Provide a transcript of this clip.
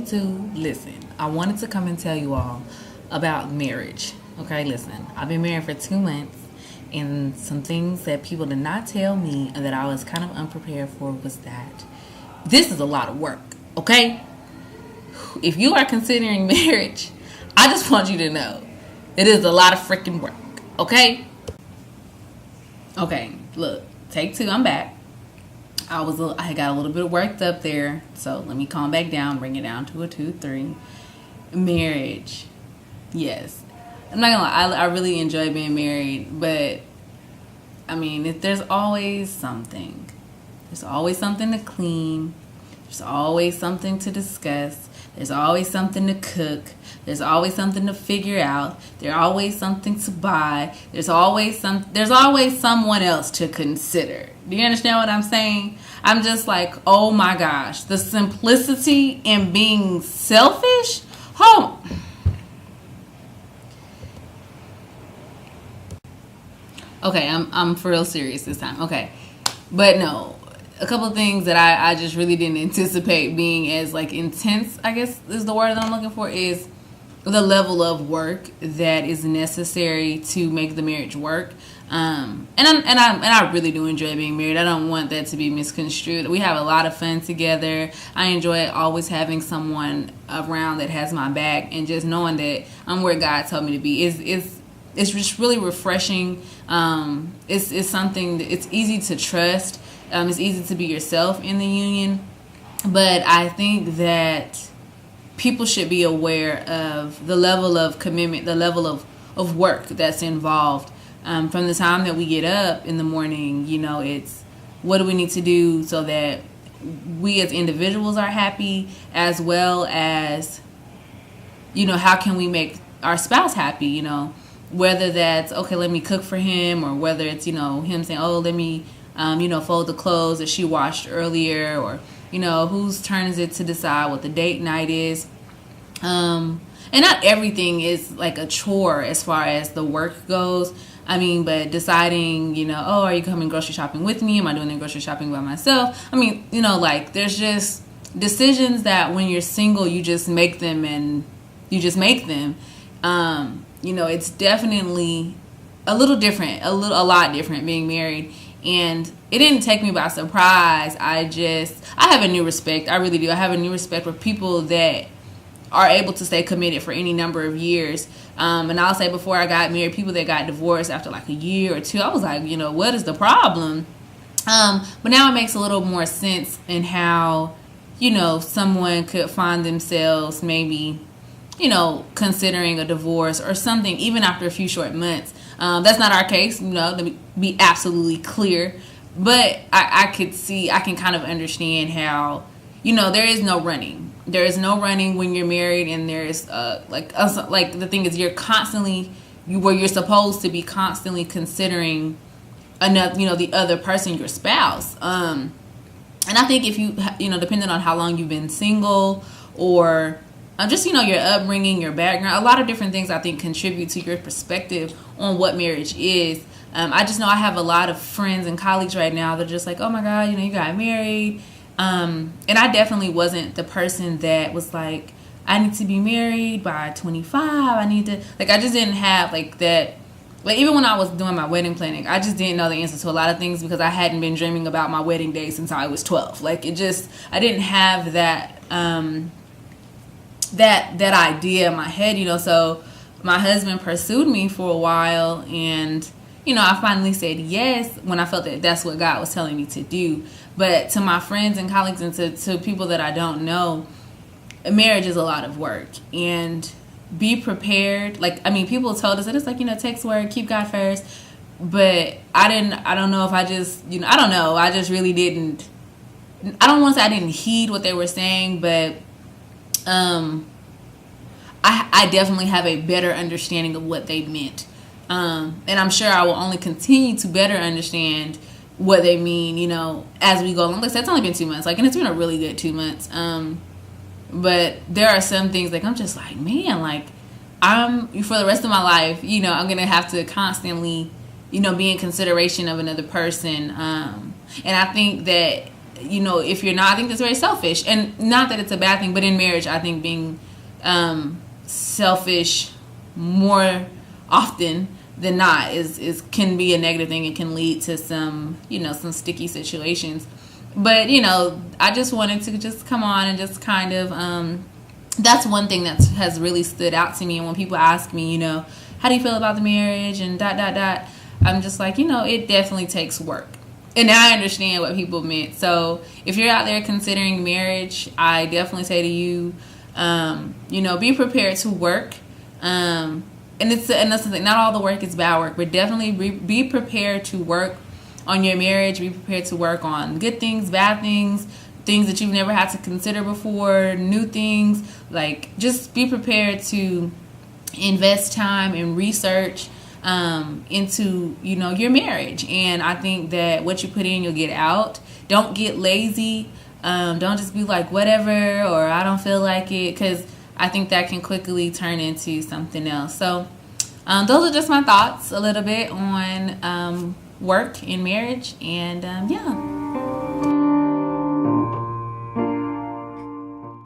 YouTube, listen, I wanted to come and tell you all about marriage. Okay, listen, I've been married for 2 months, and some things that people did not tell me and that I was kind of unprepared for was that this is a lot of work. Okay, if you are considering marriage, I just want you to know it is a lot of freaking work. Okay. Okay, look, take two. I'm back. I got a little bit worked up there, so let me calm back down, bring it down to a 2, 3. Marriage, yes. I'm not gonna lie, I really enjoy being married, but I mean, there's always something. There's always something to clean. There's always something to discuss. There's always something to cook. There's always something to figure out. There's always something to buy. There's always someone else to consider. Do you understand what I'm saying? I'm just like, oh my gosh, the simplicity in being selfish. Oh. Okay, I'm for real serious this time. Okay, but no, a couple of things that I just really didn't anticipate being as like intense, I guess is the word that I'm looking for, is the level of work that is necessary to make the marriage work. And I really do enjoy being married. I don't want that to be misconstrued. We have a lot of fun together. I enjoy always having someone around that has my back, and just knowing that I'm where God told me to be it's just really refreshing. It's something that it's easy to trust. It's easy to be yourself in the union. But I think that people should be aware of the level of commitment, the level of work that's involved. From the time that we get up in the morning, it's what do we need to do so that we as individuals are happy, as well as, how can we make our spouse happy, whether that's, okay, let me cook for him, or whether it's, him saying, oh, let me, fold the clothes that she washed earlier, or, whose turn is it to decide what the date night is. And not everything is like a chore as far as the work goes. I mean, but deciding, oh, are you coming grocery shopping with me? Am I doing the grocery shopping by myself? I mean, there's just decisions that when you're single, you just make them and you just make them. It's definitely a little different, a lot different being married. And it didn't take me by surprise. I have a new respect. I really do. I have a new respect for people that are able to stay committed for any number of years. And I'll say, before I got married, people that got divorced after like a year or two, I was like, what is the problem? But now it makes a little more sense in how, someone could find themselves maybe, considering a divorce or something, even after a few short months. That's not our case, to be absolutely clear. But I can kind of understand how, there is no running. There is no running when you're married, and there's like the thing is, you're supposed to be constantly considering another, the other person, your spouse. And I think if you, depending on how long you've been single, or just, your upbringing, your background, a lot of different things I think contribute to your perspective on what marriage is. I just know I have a lot of friends and colleagues right now that are just like, oh my God, you got married. And I definitely wasn't the person that was like, I need to be married by 25. I just didn't have like that. Like, even when I was doing my wedding planning, I just didn't know the answer to a lot of things because I hadn't been dreaming about my wedding day since I was 12. Like, I didn't have that, that idea in my head, so my husband pursued me for a while, and, I finally said yes when I felt that that's what God was telling me to do. But to my friends and colleagues and to people that I don't know, marriage is a lot of work. And be prepared. People told us that it's like, text word, keep God first. But I don't know if I just, I don't know. I just really didn't. I don't want to say I didn't heed what they were saying, but I definitely have a better understanding of what they meant. And I'm sure I will only continue to better understand what they mean, as we go along. Like I said, it's only been 2 months, and it's been a really good 2 months. But there are some things, I'm just like, man, I'm, for the rest of my life, I'm going to have to constantly, be in consideration of another person. And I think that you know, if you're not, I think that's very selfish. And not that it's a bad thing, but in marriage, I think being selfish more often than not is can be a negative thing. It can lead to some, you know, some sticky situations. But, you know, I just wanted to just come on and just kind of, that's one thing that has really stood out to me. And when people ask me, you know, how do you feel about the marriage and ... I'm just like, you know, it definitely takes work. And now I understand what people meant. So if you're out there considering marriage, I definitely say to you, you know, be prepared to work. And that's the thing. Not all the work is bad work, but definitely be prepared to work on your marriage. Be prepared to work on good things, bad things, things that you've never had to consider before, new things. Like, just be prepared to invest time and research into, you know, your marriage. And I think that what you put in, you'll get out. Don't get lazy. Don't just be like, whatever, or I don't feel like it, because I think that can quickly turn into something else. So those are just my thoughts a little bit on work in marriage. And yeah.